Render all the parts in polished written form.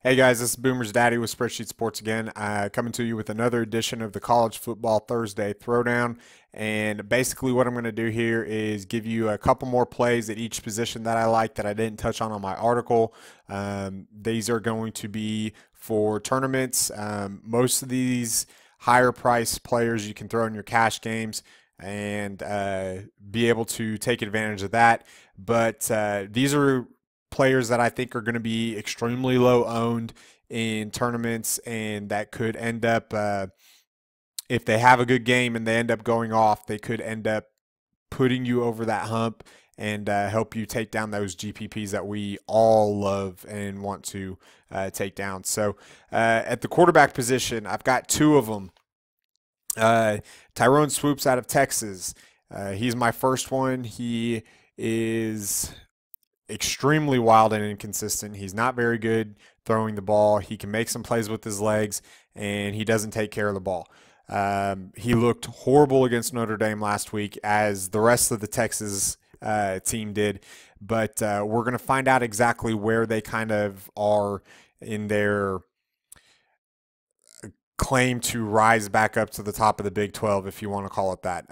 Hey guys, this is Boomersdaddy with Spreadsheet Sports again, coming to you with another edition of the College Football Thursday Throwdown. And basically, what I'm going to do here is give you a couple more plays at each position that I like that I didn't touch on my article. These are going to be for tournaments. Most of these higher price players you can throw in your cash games and be able to take advantage of that. But these are players that I think are going to be extremely low owned in tournaments, and that could end up, if they have a good game and they end up going off, they could end up putting you over that hump and help you take down those GPPs that we all love and want to take down. So at the quarterback position, I've got two of them. Tyrone Swoops out of Texas. He's my first one. He is extremely wild and inconsistent. He's not very good throwing the ball. He can make some plays with his legs, and he doesn't take care of the ball. He looked horrible against Notre Dame last week, as the rest of the Texas team did. But we're going to find out exactly where they kind of are in their claim to rise back up to the top of the Big 12, if you want to call it that.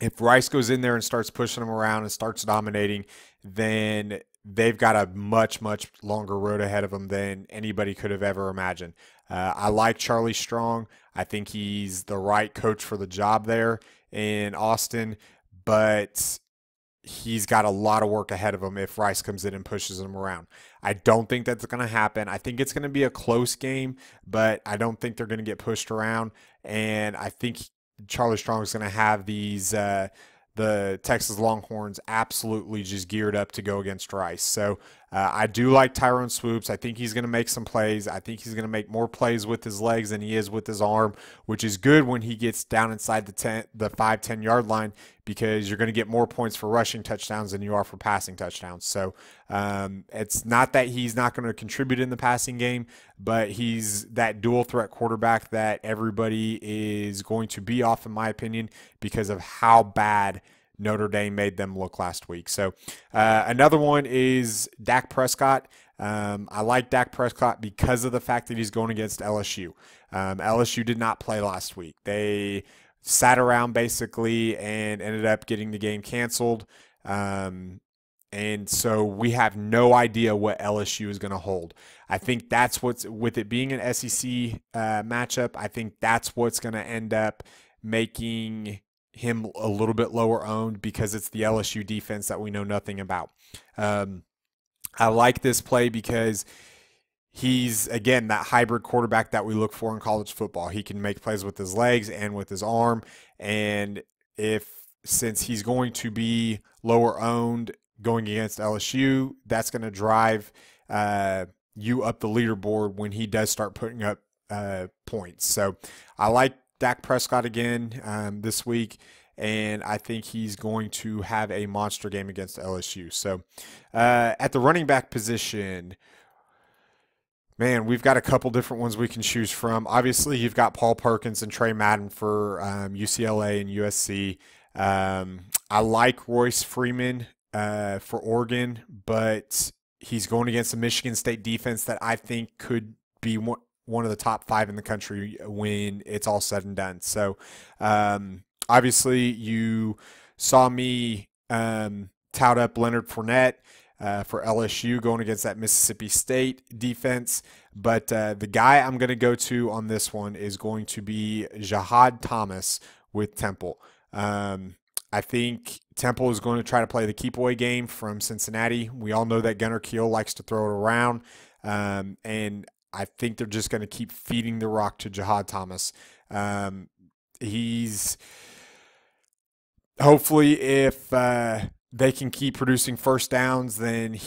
If Rice goes in there and starts pushing them around and starts dominating, then they've got a much, much longer road ahead of them than anybody could have ever imagined. I like Charlie Strong. I think he's the right coach for the job there in Austin, but he's got a lot of work ahead of him if Rice comes in and pushes him around. I don't think that's going to happen. I think it's going to be a close game, but I don't think they're going to get pushed around, and I think Charlie Strong is going to have the Texas Longhorns absolutely just geared up to go against Rice. So I do like Tyrone Swoops. I think he's going to make some plays. I think he's going to make more plays with his legs than he is with his arm, which is good when he gets down inside the 5-10 yard line, because you're going to get more points for rushing touchdowns than you are for passing touchdowns. So it's not that he's not going to contribute in the passing game, but he's that dual threat quarterback that everybody is going to be off, in my opinion, because of how bad Notre Dame made them look last week. So another one is Dak Prescott. I like Dak Prescott because of the fact that he's going against LSU. LSU did not play last week. They sat around basically and ended up getting the game canceled. And so we have no idea what LSU is going to hold. I think that's what's, with it being an SEC matchup, I think that's what's going to end up making him a little bit lower owned, because it's the LSU defense that we know nothing about. I like this play because he's, again, that hybrid quarterback that we look for in college football. He can make plays with his legs and with his arm. And since he's going to be lower owned going against LSU, that's going to drive you up the leaderboard when he does start putting up points. So I like Dak Prescott again this week, and I think he's going to have a monster game against LSU. So at the running back position, man, we've got a couple different ones we can choose from. Obviously, you've got Paul Perkins and Trey Madden for UCLA and USC. I like Royce Freeman for Oregon, but he's going against a Michigan State defense that I think could be one of the top 5 in the country when it's all said and done. So obviously you saw me tout up Leonard Fournette for LSU going against that Mississippi State defense. But the guy I'm going to go to on this one is going to be Jahad Thomas with Temple. I think Temple is going to try to play the keep away game from Cincinnati. We all know that Gunnar Kiel likes to throw it around. And I think they're just going to keep feeding the rock to Jahad Thomas. He's hopefully, if they can keep producing first downs, then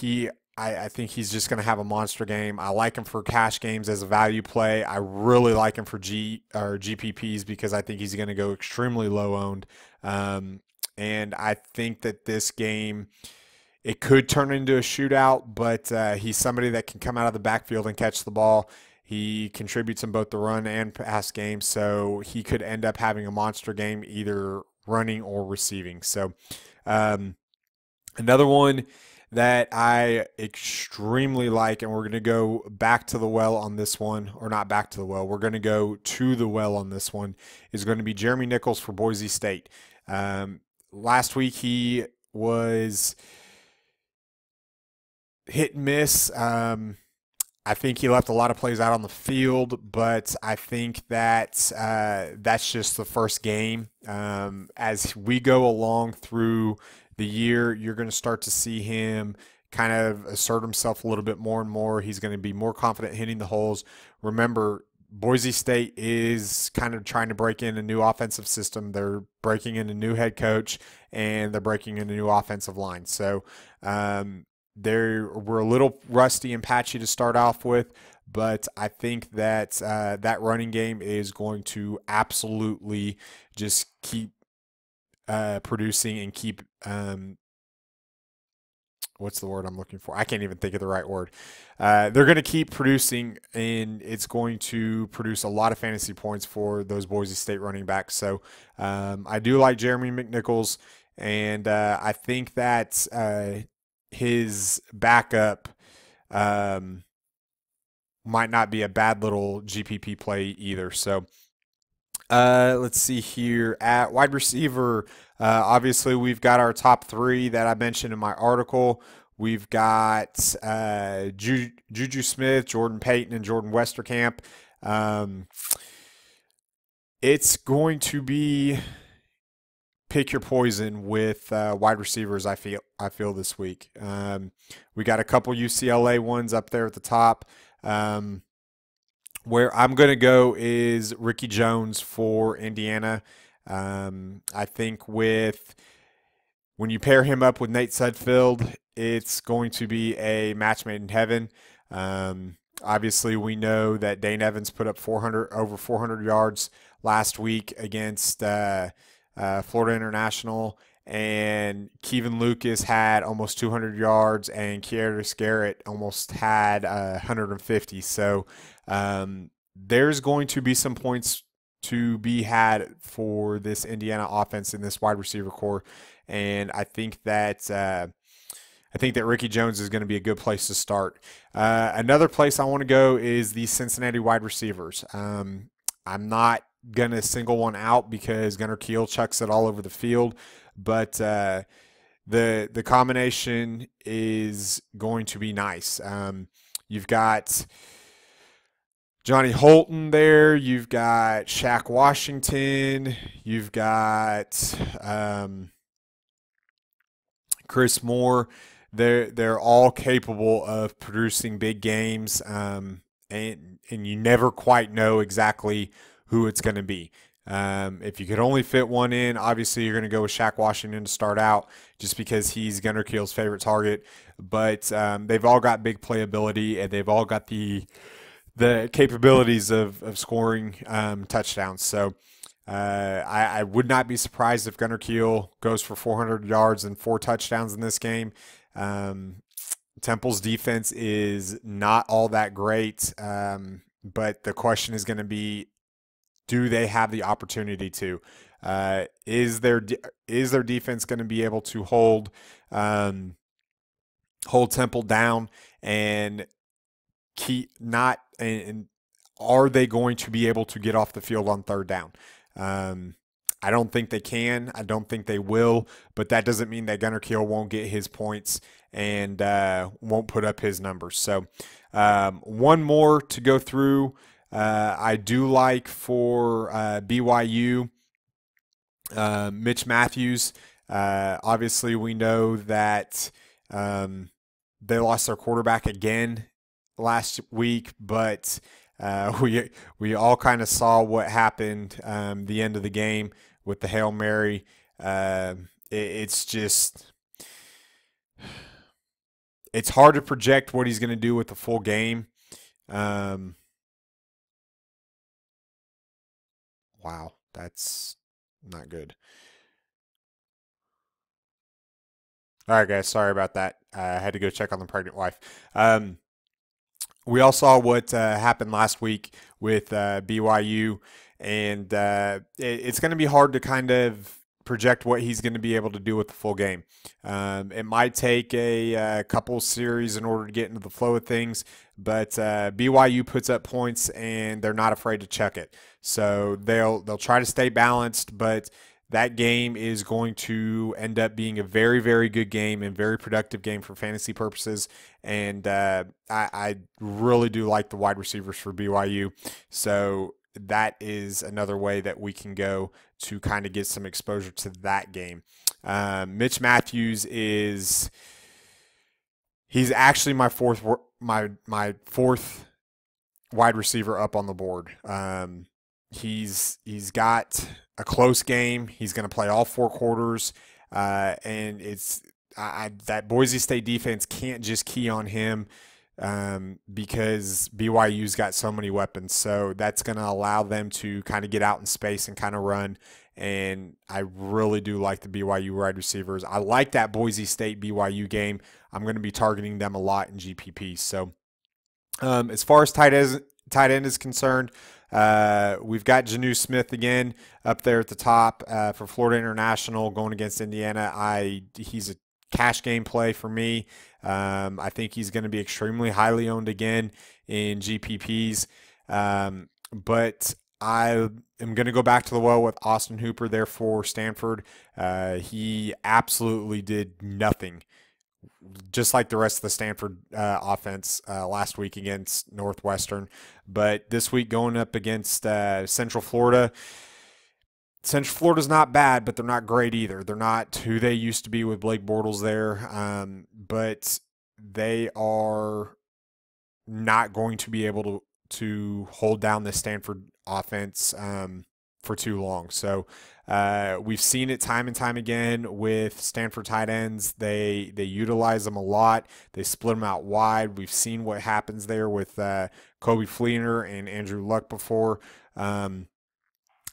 I think he's just going to have a monster game. I like him for cash games as a value play. I really like him for GPPs because I think he's going to go extremely low owned. And I think that this game, it could turn into a shootout, but he's somebody that can come out of the backfield and catch the ball. He contributes in both the run and pass game, so he could end up having a monster game, either running or receiving. So another one that I extremely like, and we're going to go back to the well on this one, or not back to the well, we're going to go to the well on this one, is going to be Jeremy Nichols for Boise State. Last week he was hit and miss. I think he left a lot of plays out on the field, but I think that that's just the first game. As we go along through the year, you're going to start to see him kind of assert himself a little bit more and more. He's going to be more confident hitting the holes. Remember, Boise State is kind of trying to break in a new offensive system. They're breaking in a new head coach, and they're breaking in a new offensive line. So they were a little rusty and patchy to start off with, but I think that that running game is going to absolutely just keep producing and keep what's the word I'm looking for? I can't even think of the right word. They're going to keep producing, and it's going to produce a lot of fantasy points for those Boise State running backs. So I do like Jeremy McNichols, and I think that his backup might not be a bad little GPP play either. So let's see here at wide receiver. Obviously, we've got our top three that I mentioned in my article. We've got Juju Smith, Jordan Payton, and Jordan Westerkamp. It's going to be pick your poison with wide receivers. I feel this week. We got a couple UCLA ones up there at the top. Where I'm going to go is Ricky Jones for Indiana. I think when you pair him up with Nate Sudfeld, it's going to be a match made in heaven. Obviously, we know that Dane Evans put up over 400 yards last week against Florida International, and Kevin Lucas had almost 200 yards, and Kearis Garrett almost had 150. So there's going to be some points to be had for this Indiana offense in this wide receiver core, and I think that Ricky Jones is going to be a good place to start. Another place I want to go is the Cincinnati wide receivers. I'm not going to single one out because Gunnar Kiel chucks it all over the field, but the combination is going to be nice. You've got Johnny Holton there. You've got Shaq Washington. You've got Chris Moore. They're all capable of producing big games, and you never quite know exactly who it's going to be. If you could only fit one in, obviously you're going to go with Shaq Washington to start out just because he's Gunnar Kiel's favorite target. But they've all got big playability, and they've all got the capabilities of scoring touchdowns. So I would not be surprised if Gunnar Kiel goes for 400 yards and 4 touchdowns in this game. Temple's defense is not all that great, but the question is going to be, do they have the opportunity to? Is their defense going to be able to hold Temple down and are they going to be able to get off the field on third down? I don't think they can. I don't think they will, but that doesn't mean that Gunnar Kiel won't get his points and won't put up his numbers. So one more to go through. I do like for BYU, Mitch Matthews. Obviously, we know that they lost their quarterback again last week, but we all kind of saw what happened the end of the game with the Hail Mary. It's hard to project what he's going to do with the full game. Wow, that's not good. All right, guys, sorry about that. I had to go check on the pregnant wife. We all saw what happened last week with BYU, and it's going to be hard to kind of project what he's going to be able to do with the full game. It might take a couple series in order to get into the flow of things, but BYU puts up points and they're not afraid to check it. So they'll try to stay balanced, but that game is going to end up being a very, very good game and very productive game for fantasy purposes. And I really do like the wide receivers for BYU. So that is another way that we can go to kind of get some exposure to that game. Mitch Matthews he's actually my fourth wide receiver up on the board. He's got a close game. He's going to play all 4 quarters, and that Boise State defense can't just key on him because BYU's got so many weapons. So that's going to allow them to kind of get out in space and kind of run. And I really do like the BYU wide receivers. I like that Boise State BYU game. I'm going to be targeting them a lot in GPP. So as far as tight end is concerned, we've got Janu Smith again up there at the top for Florida International going against Indiana. He's a cash game play for me. I think he's going to be extremely highly owned again in GPPs. But I am going to go back to the well with Austin Hooper there for Stanford. He absolutely did nothing, just like the rest of the Stanford offense last week against Northwestern. But this week going up against Central Florida. Central Florida's not bad, but they're not great either. They're not who they used to be with Blake Bortles there, but they are not going to be able to hold down the Stanford offense for too long. So we've seen it time and time again with Stanford tight ends. They utilize them a lot. They split them out wide. We've seen what happens there with Kobe Fleener and Andrew Luck before.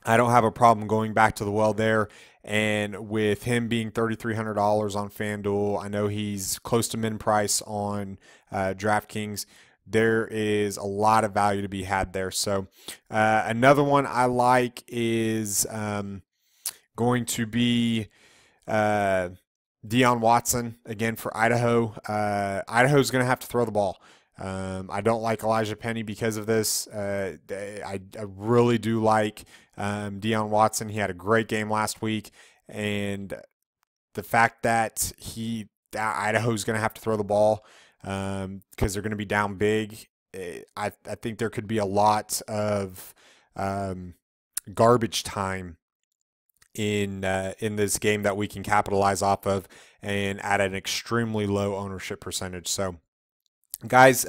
I don't have a problem going back to the well there. And with him being $3,300 on FanDuel, I know he's close to min price on DraftKings. There is a lot of value to be had there. So another one I like is going to be Deion Watson again for Idaho. Idaho's going to have to throw the ball. I don't like Elijah Penny because of this. I really do like Deion Watson. He had a great game last week, and the fact that Idaho's going to have to throw the ball because they're going to be down big. I think there could be a lot of garbage time in this game that we can capitalize off of, and at an extremely low ownership percentage. So, guys,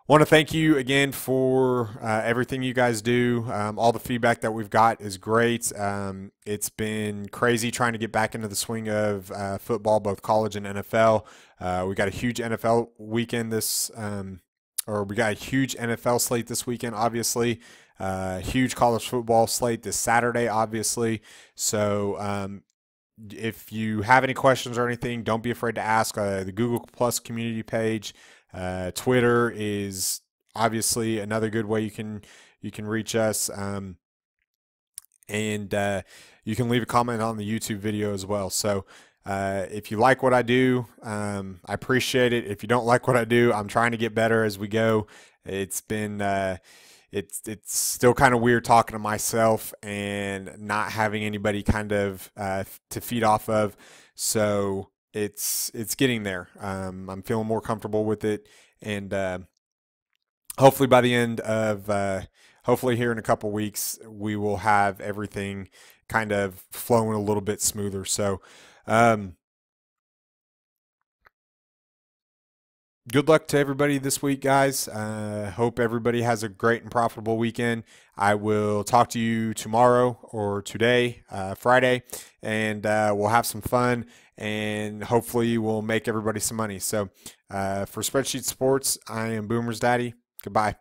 want to thank you again for everything you guys do. All the feedback that we've got is great. It's been crazy trying to get back into the swing of football, both college and NFL. We got a huge NFL weekend we got a huge NFL slate this weekend, obviously. Huge college football slate this Saturday, obviously. So if you have any questions or anything, don't be afraid to ask. The Google Plus community page. Twitter is obviously another good way you can reach us. And you can leave a comment on the YouTube video as well. So if you like what I do, I appreciate it. If you don't like what I do, I'm trying to get better as we go. It's been it's still kind of weird talking to myself and not having anybody kind of to feed off of. So it's getting there. I'm feeling more comfortable with it, and hopefully by the end of hopefully here in a couple weeks, we will have everything kind of flowing a little bit smoother. So good luck to everybody this week, guys. Hope everybody has a great and profitable weekend. I will talk to you tomorrow or today, Friday, and we'll have some fun, and hopefully we'll make everybody some money. So for Spreadsheet Sports, I am Boomersdaddy. Goodbye.